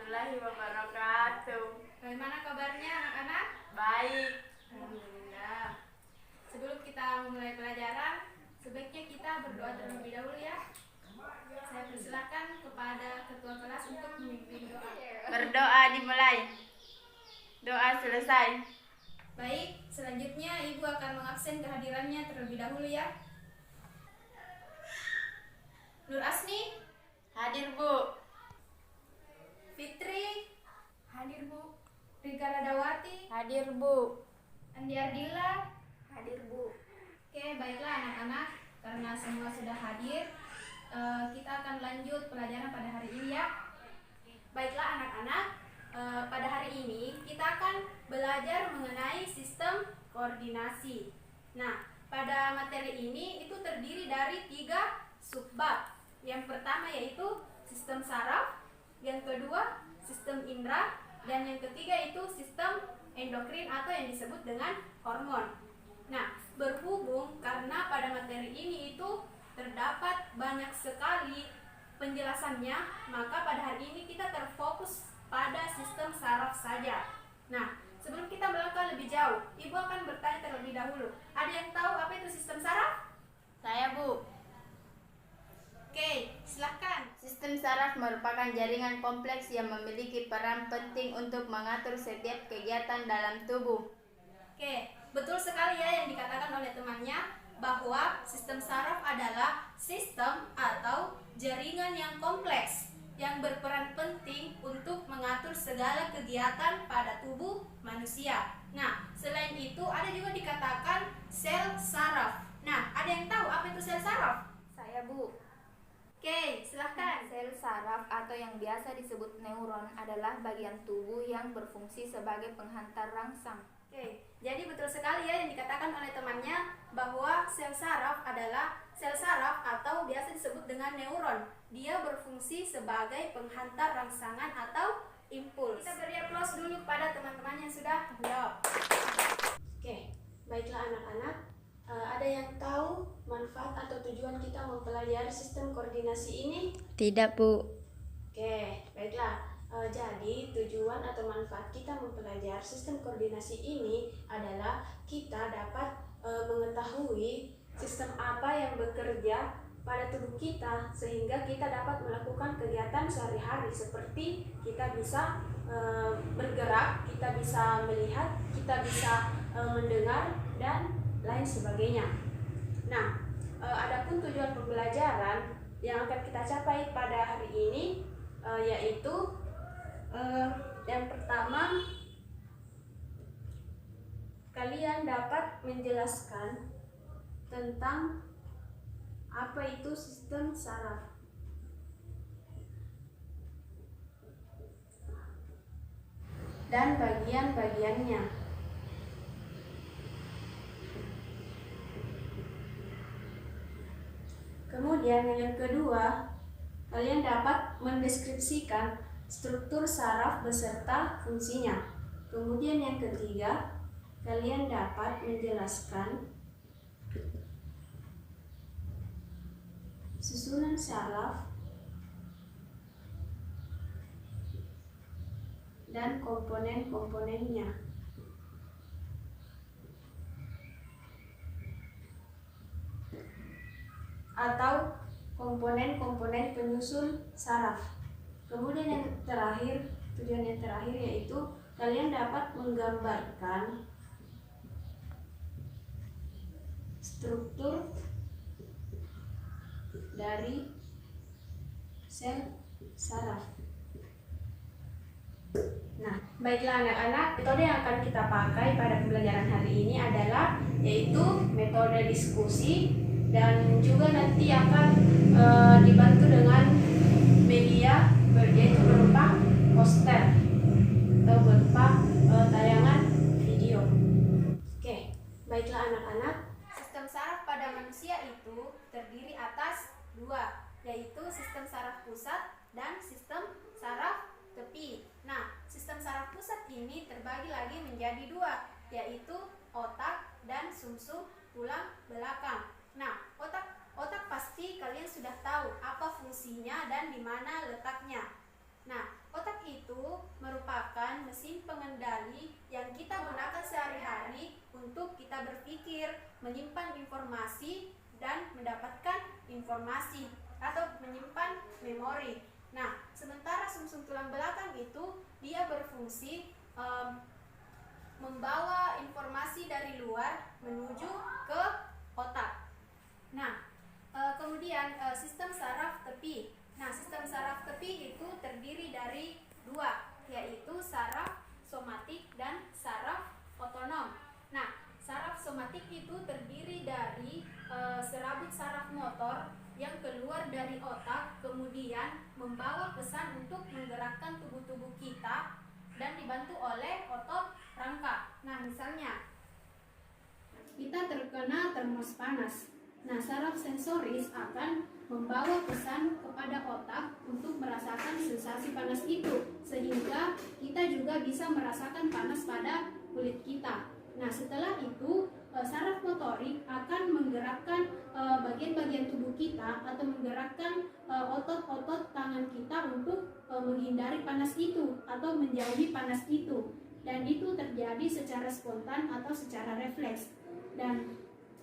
warahmatullahi wabarakatuh. Bagaimana kabarnya anak-anak? Baik. Alhamdulillah. Sebelum kita memulai pelajaran, sebaiknya kita berdoa terlebih dahulu ya. Saya persilakan kepada ketua kelas untuk memimpin doa. Berdoa dimulai. Doa selesai. Baik, selanjutnya Ibu akan mengabsen kehadirannya terlebih dahulu ya. Nur Asni, Hadir, Bu. Fitri, hadir Bu. Rika Radawati, Hadir, Bu. Andi Ardila, Hadir, Bu. Oke, baiklah anak-anak, karena semua sudah hadir, kita akan lanjut pelajaran pada hari ini ya. Baiklah anak-anak, pada hari ini kita akan belajar mengenai sistem koordinasi. Nah, pada materi ini itu terdiri dari 3 subbab. Yang pertama yaitu sistem saraf, yang kedua sistem indera, dan yang ketiga itu sistem endokrin atau yang disebut dengan hormon. Nah, berhubung karena pada materi ini itu terdapat banyak sekali penjelasannya, maka pada hari ini kita terfokus pada sistem saraf saja. Nah, sebelum kita melangkah lebih jauh, Ibu akan bertanya terlebih dahulu. Ada yang tahu apa itu sistem saraf? Saya, Bu. Oke, silahkan. Sistem saraf merupakan jaringan kompleks yang memiliki peran penting untuk mengatur setiap kegiatan dalam tubuh. Oke, betul sekali ya yang dikatakan oleh temannya bahwa sistem saraf adalah sistem atau jaringan yang kompleks yang berperan penting untuk mengatur segala kegiatan pada tubuh manusia. Nah, selain itu ada juga dikatakan sel saraf. Nah, ada yang tahu apa itu sel saraf? Saya, Bu. Oke, silahkan. Sel saraf atau yang biasa disebut neuron adalah bagian tubuh yang berfungsi sebagai penghantar rangsang. Oke, jadi betul sekali ya yang dikatakan oleh temannya bahwa sel saraf adalah sel saraf atau biasa disebut dengan neuron. Dia berfungsi sebagai penghantar rangsangan atau impuls. Kita beri aplaus dulu kepada teman-teman yang sudah menjawab. Oke, baiklah anak-anak. Ada yang tahu manfaat atau tujuan kita mempelajari sistem koordinasi ini? Tidak, Bu. Oke, baiklah. Jadi tujuan atau manfaat kita mempelajari sistem koordinasi ini adalah kita dapat mengetahui sistem apa yang bekerja pada tubuh kita sehingga kita dapat melakukan kegiatan sehari-hari seperti kita bisa bergerak, kita bisa melihat, kita bisa mendengar dan lain sebagainya. Nah, adapun tujuan pembelajaran yang akan kita capai pada hari ini yaitu yang pertama, kalian dapat menjelaskan tentang apa itu sistem saraf. Dan bagian-bagiannya. Kemudian yang kedua, kalian dapat mendeskripsikan struktur saraf beserta fungsinya. Kemudian yang ketiga, kalian dapat menjelaskan susunan saraf dan komponen-komponennya. Atau komponen-komponen penyusun saraf. Kemudian yang terakhir, tujuan yang terakhir yaitu kalian dapat menggambarkan struktur dari sel saraf. Nah, baiklah anak-anak, metode yang akan kita pakai pada pembelajaran hari ini adalah yaitu metode diskusi dan juga nanti akan dibantu dengan media yaitu berupa poster atau berupa tayangan video. Oke, baiklah anak-anak. Sistem saraf pada manusia itu terdiri atas 2, yaitu sistem saraf pusat dan sistem saraf tepi. Nah, sistem saraf pusat ini terbagi lagi menjadi 2, yaitu otak dan sumsum tulang belakang. Nah, otak pasti kalian sudah tahu apa fungsinya dan di mana letaknya. Nah, otak itu mesin pengendali yang kita gunakan sehari-hari untuk kita berpikir, menyimpan informasi, dan mendapatkan informasi atau menyimpan memori. Nah, sementara sumsum tulang belakang itu dia berfungsi membawa informasi dari luar menuju ke otak. Nah, kemudian sistem saraf tepi. Nah, sistem saraf tepi itu terdiri dari dua, yaitu saraf somatik dan saraf otonom. Nah, saraf somatik itu terdiri dari serabut saraf motor yang keluar dari otak, kemudian membawa pesan untuk menggerakkan tubuh-tubuh kita dan dibantu oleh otot rangka. Nah, misalnya kita terkena termos panas. Nah, saraf sensoris akan membawa pesan kepada otak untuk merasakan sensasi panas itu, sehingga kita juga bisa merasakan panas pada kulit kita. Nah, setelah itu saraf motorik akan menggerakkan bagian-bagian tubuh kita atau menggerakkan otot-otot tangan kita untuk menghindari panas itu atau menjauhi panas itu. Dan itu terjadi secara spontan atau secara refleks. Dan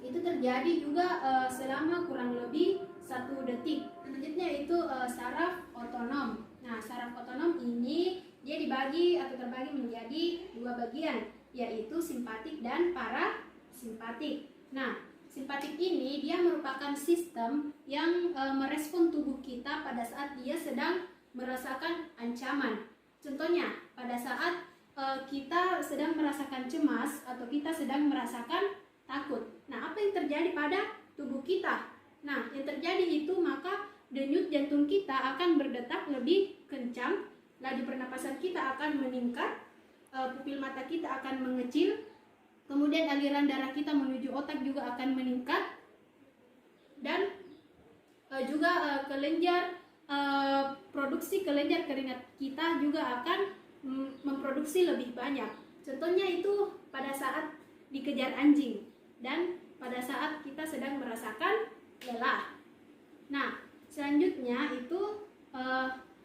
itu terjadi juga selama kurang lebih 1 detik. Selanjutnya itu saraf otonom. Nah, saraf otonom ini dia dibagi atau terbagi menjadi 2 bagian, yaitu simpatik dan parasimpatik. Nah, simpatik ini dia merupakan sistem yang merespon tubuh kita pada saat dia sedang merasakan ancaman. Contohnya, pada saat kita sedang merasakan cemas atau kita sedang merasakan takut. Nah, apa yang terjadi pada tubuh kita? Nah, yang terjadi itu maka denyut jantung kita akan berdetak lebih kencang, laju pernapasan kita akan meningkat, pupil mata kita akan mengecil, kemudian aliran darah kita menuju otak juga akan meningkat, dan juga kelenjar produksi kelenjar keringat kita juga akan memproduksi lebih banyak. Contohnya itu pada saat dikejar anjing dan pada saat kita sedang merasakan lelah. Nah, selanjutnya itu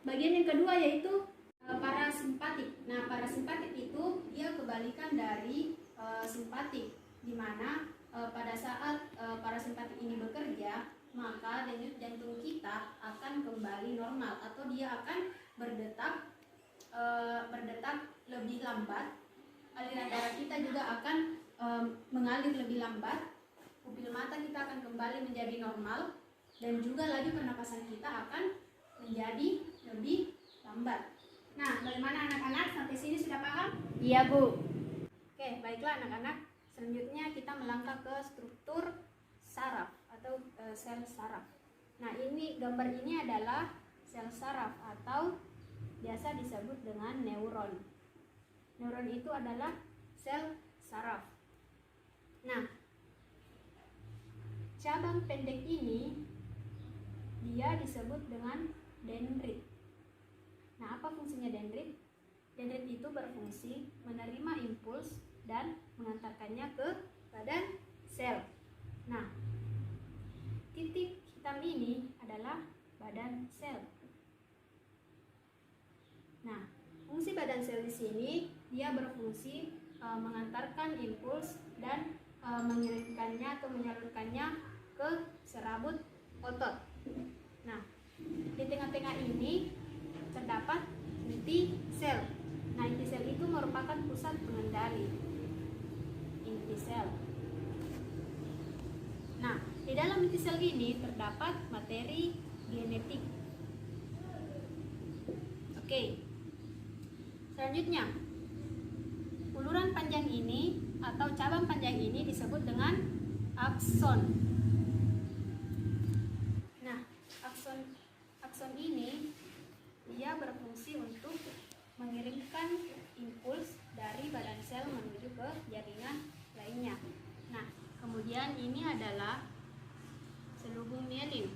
bagian yang kedua yaitu parasimpatik. Nah, parasimpatik itu dia kebalikan dari simpatik, di mana pada saat parasimpatik ini bekerja, maka denyut jantung kita akan kembali normal atau dia akan berdetak lebih lambat. Aliran darah kita juga akan mengalir lebih lambat. Pupil mata kita akan kembali menjadi normal, dan juga laju pernapasan kita akan menjadi lebih lambat. Nah, bagaimana anak-anak? Sampai sini sudah paham? Iya, Bu. Oke, baiklah anak-anak. Selanjutnya kita melangkah ke struktur saraf atau sel saraf. Nah, ini gambar ini adalah sel saraf atau biasa disebut dengan neuron. Neuron itu adalah sel saraf. Nah, cabang pendek ini dia disebut dengan dendrit. Nah, apa fungsinya dendrit? Dendrit itu berfungsi menerima impuls dan mengantarkannya ke badan sel. Nah, titik hitam ini adalah badan sel. Nah, fungsi badan sel di sini dia berfungsi mengantarkan impuls dan mengirimkannya atau menyalurkannya ke serabut otot. Nah, di tengah-tengah ini terdapat inti sel. Nah, inti sel itu merupakan pusat pengendali. Inti sel. Nah, di dalam inti sel ini terdapat materi genetik. Oke. Selanjutnya, uluran panjang ini atau cabang panjang ini disebut dengan akson. Nah, akson ini dia berfungsi untuk mengirimkan impuls dari badan sel menuju ke jaringan lainnya. Nah, kemudian ini adalah selubung mielin.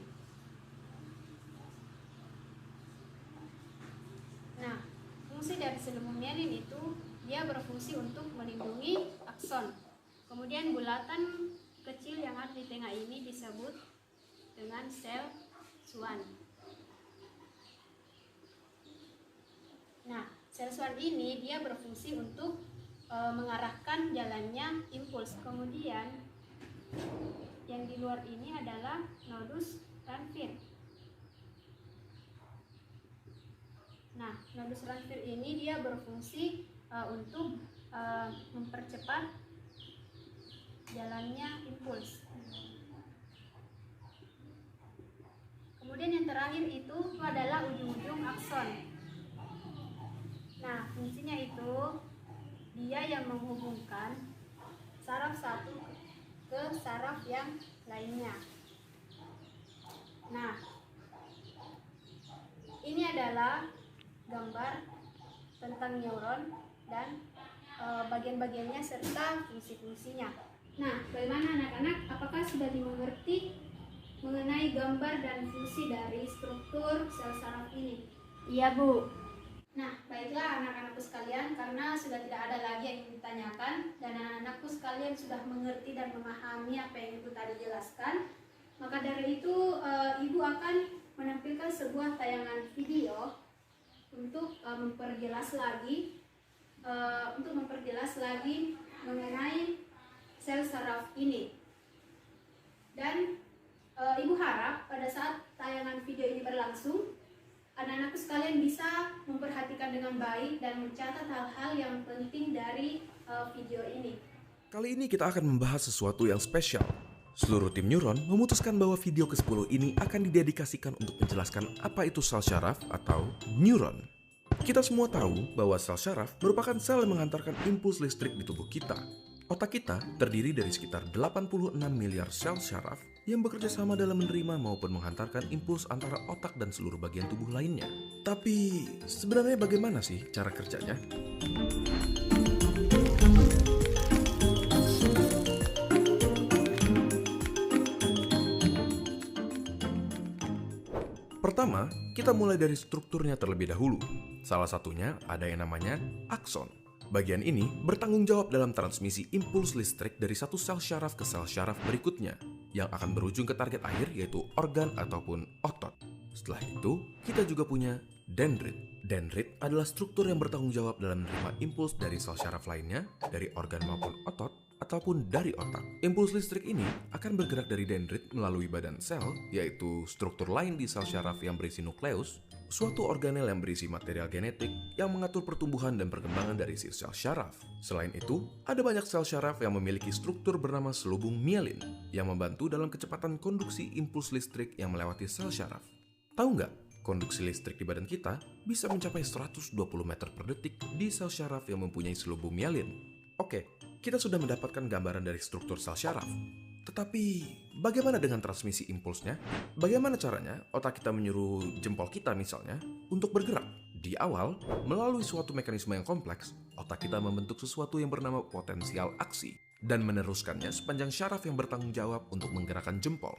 Nah, fungsi dari selubung mielin itu dia berfungsi untuk melindungi akson. Kemudian bulatan kecil yang ada di tengah ini disebut dengan sel Schwann. Nah, Sel swan ini dia berfungsi untuk mengarahkan jalannya impuls. Kemudian yang di luar ini adalah nodus Ranvier. Nah, nodus Ranvier ini dia berfungsi untuk mempercepat jalannya impuls. Kemudian yang terakhir itu adalah ujung-ujung akson. Nah, fungsinya itu dia yang menghubungkan saraf satu ke saraf yang lainnya. Nah, ini adalah gambar tentang neuron dan bagian-bagiannya serta fungsi-fungsinya. Nah, bagaimana anak-anak? Apakah sudah dimengerti mengenai gambar dan fungsi dari struktur sel saraf ini? Iya, Bu. Nah, baiklah anak-anakku sekalian, karena sudah tidak ada lagi yang ingin ditanyakan dan anak-anakku sekalian sudah mengerti dan memahami apa yang Ibu tadi jelaskan, maka dari itu Ibu akan menampilkan sebuah tayangan video untuk memperjelas lagi mengenai sel saraf ini. Dan Ibu harap pada saat tayangan video ini berlangsung, anak-anakku sekalian bisa memperhatikan dengan baik dan mencatat hal-hal yang penting dari video ini. Kali ini kita akan membahas sesuatu yang spesial. Seluruh tim Neuron memutuskan bahwa video ke-10 ini akan didedikasikan untuk menjelaskan apa itu sel syaraf atau neuron. Kita semua tahu bahwa sel syaraf merupakan sel yang mengantarkan impuls listrik di tubuh kita. Otak kita terdiri dari sekitar 86 miliar sel syaraf yang bekerja sama dalam menerima maupun menghantarkan impuls antara otak dan seluruh bagian tubuh lainnya. Tapi sebenarnya bagaimana sih cara kerjanya? Pertama, kita mulai dari strukturnya terlebih dahulu. Salah satunya ada yang namanya akson. Bagian ini bertanggung jawab dalam transmisi impuls listrik dari satu sel syaraf ke sel syaraf berikutnya, yang akan berujung ke target akhir yaitu organ ataupun otot. Setelah itu, kita juga punya dendrit. Dendrit adalah struktur yang bertanggung jawab dalam menerima impuls dari sel syaraf lainnya, dari organ maupun otot, ataupun dari otak. Impuls listrik ini akan bergerak dari dendrit melalui badan sel, yaitu struktur lain di sel syaraf yang berisi nukleus, suatu organel yang berisi material genetik yang mengatur pertumbuhan dan perkembangan dari si sel syaraf. Selain itu, ada banyak sel syaraf yang memiliki struktur bernama selubung mielin yang membantu dalam kecepatan konduksi impuls listrik yang melewati sel syaraf. Tahu nggak? Konduksi listrik di badan kita bisa mencapai 120 meter per detik di sel syaraf yang mempunyai selubung mielin. Oke, kita sudah mendapatkan gambaran dari struktur sel syaraf. Tetapi, bagaimana dengan transmisi impulsnya? Bagaimana caranya otak kita menyuruh jempol kita misalnya untuk bergerak? Di awal, melalui suatu mekanisme yang kompleks, otak kita membentuk sesuatu yang bernama potensial aksi dan meneruskannya sepanjang syaraf yang bertanggung jawab untuk menggerakkan jempol.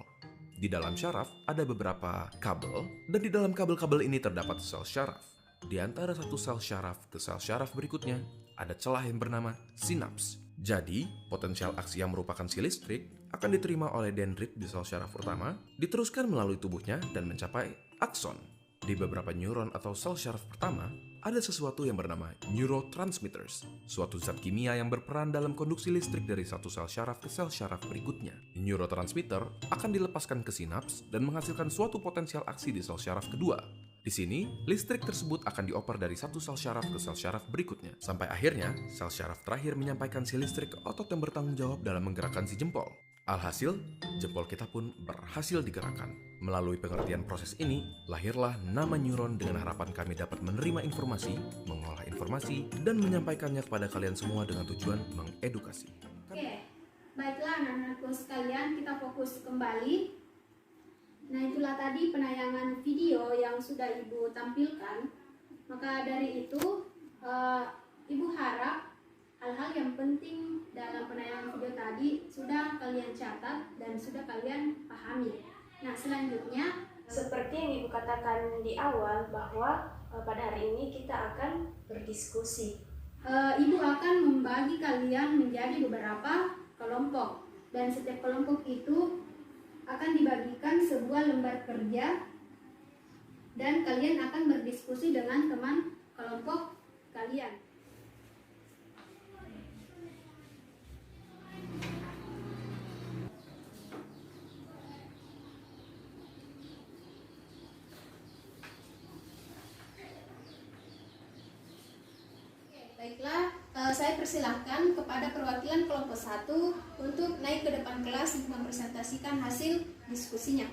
Di dalam syaraf ada beberapa kabel, dan di dalam kabel-kabel ini terdapat sel syaraf. Di antara satu sel syaraf ke sel syaraf berikutnya, ada celah yang bernama sinaps. Jadi, potensial aksi yang merupakan si listrik akan diterima oleh dendrit di sel syaraf pertama, diteruskan melalui tubuhnya dan mencapai akson. Di beberapa neuron atau sel syaraf pertama, ada sesuatu yang bernama neurotransmitters, suatu zat kimia yang berperan dalam konduksi listrik dari satu sel syaraf ke sel syaraf berikutnya. Neurotransmitter akan dilepaskan ke sinaps dan menghasilkan suatu potensial aksi di sel syaraf kedua. Di sini, listrik tersebut akan dioper dari satu sel syaraf ke sel syaraf berikutnya. Sampai akhirnya, sel syaraf terakhir menyampaikan si listrik ke otot yang bertanggung jawab dalam menggerakkan si jempol. Alhasil, jempol kita pun berhasil digerakkan. Melalui pengertian proses ini, lahirlah nama neuron dengan harapan kami dapat menerima informasi, mengolah informasi, dan menyampaikannya kepada kalian semua dengan tujuan mengedukasi. Oke, baiklah anak-anakku sekalian, kita fokus kembali. Nah, itulah tadi penayangan video yang sudah Ibu tampilkan. Maka dari itu, Ibu harap hal-hal yang penting dalam penayangan video tadi sudah kalian catat dan sudah kalian pahami. Nah, selanjutnya, seperti yang Ibu katakan di awal bahwa pada hari ini kita akan berdiskusi. Ibu akan membagi kalian menjadi beberapa kelompok, dan setiap kelompok itu akan dibagikan sebuah lembar kerja dan kalian akan berdiskusi dengan teman kelompok Baiklah, saya persilahkan kepada perwakilan kelompok 1 untuk naik ke depan kelas untuk mempresentasikan hasil diskusinya.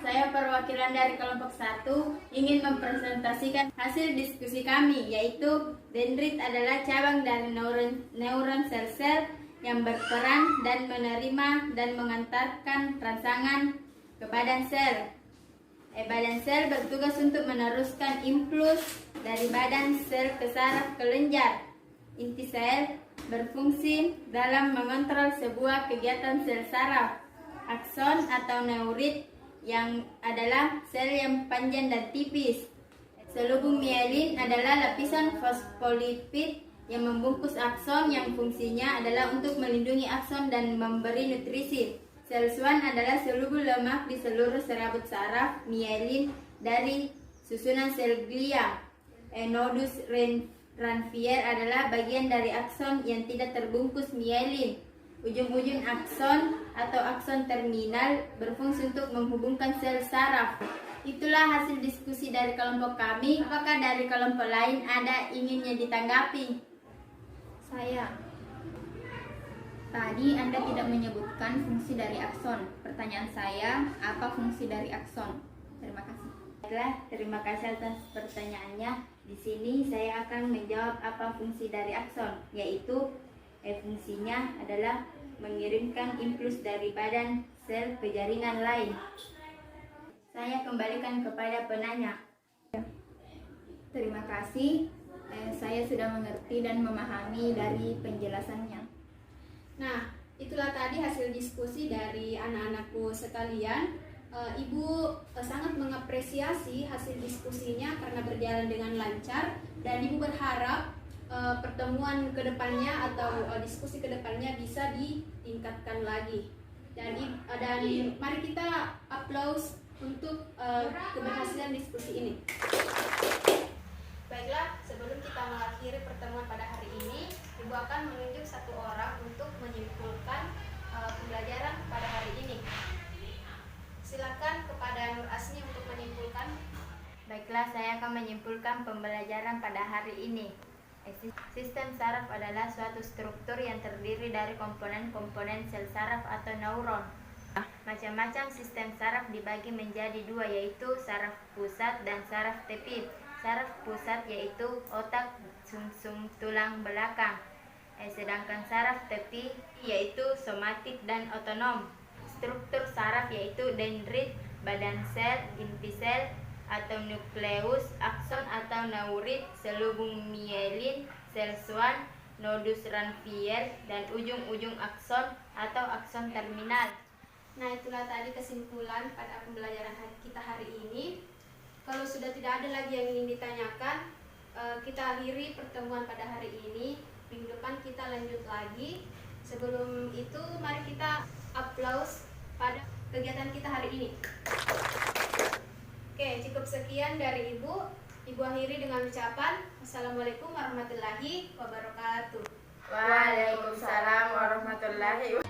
Saya perwakilan dari kelompok 1 ingin mempresentasikan hasil diskusi kami, yaitu dendrit adalah cabang dari neuron sel-sel yang berperan dan menerima dan mengantarkan rangsangan ke badan sel. Badan sel bertugas untuk meneruskan impuls dari badan sel ke saraf kelenjar. Inti sel berfungsi dalam mengontrol sebuah kegiatan sel saraf. Akson atau neurit yang adalah sel yang panjang dan tipis. Selubung mielin adalah lapisan fosfolipid yang membungkus akson yang fungsinya adalah untuk melindungi akson dan memberi nutrisi. Sel swan adalah selubung lemak di seluruh serabut saraf mielin dari susunan sel glia. Nodus Ranvier adalah bagian dari akson yang tidak terbungkus mielin. Ujung-ujung akson atau akson terminal berfungsi untuk menghubungkan sel saraf. Itulah hasil diskusi dari kelompok kami. Apakah dari kelompok lain ada inginnya ditanggapi? Saya. Tadi Anda tidak menyebutkan fungsi dari akson. Pertanyaan saya, apa fungsi dari akson? Terima kasih. Baiklah, terima kasih atas pertanyaannya. Di sini saya akan menjawab apa fungsi dari akson, yaitu fungsinya adalah mengirimkan impuls dari badan sel ke jaringan lain. Saya kembalikan kepada penanya. Terima kasih. Saya sudah mengerti dan memahami dari penjelasannya. Nah, itulah tadi hasil diskusi dari anak-anakku sekalian. Ibu sangat mengapresiasi hasil diskusinya karena berjalan dengan lancar, dan Ibu berharap pertemuan kedepannya atau diskusi kedepannya bisa ditingkatkan lagi. Dan mari kita aplaus untuk keberhasilan diskusi ini. Baiklah, sebelum kita mengakhiri pertemuan pada hari ini, Ibu akan menunjuk satu orang untuk menyimpulkan pembelajaran pada hari ini. Silakan kepada Nur Asni untuk menyimpulkan. Baiklah, saya akan menyimpulkan pembelajaran pada hari ini. Sistem saraf adalah suatu struktur yang terdiri dari komponen-komponen sel saraf atau neuron. Macam-macam sistem saraf dibagi menjadi dua, yaitu saraf pusat dan saraf tepi. Saraf pusat yaitu otak, sumsum tulang belakang, sedangkan saraf tepi yaitu somatik dan otonom. Struktur saraf yaitu dendrit, badan sel, inti sel atau nukleus, akson atau neurit, selubung mielin, sel swan, nodus Ranvier, dan ujung-ujung akson atau akson terminal. Nah, itulah tadi kesimpulan pada pembelajaran kita hari ini. Kalau sudah tidak ada lagi yang ingin ditanyakan, kita akhiri pertemuan pada hari ini. Minggu depan kita lanjut lagi. Sebelum itu, mari kita aplaus pada kegiatan kita hari ini. Oke, cukup sekian dari Ibu. Ibu akhiri dengan ucapan Assalamualaikum warahmatullahi wabarakatuh. Waalaikumsalam warahmatullahi wabarakatuh.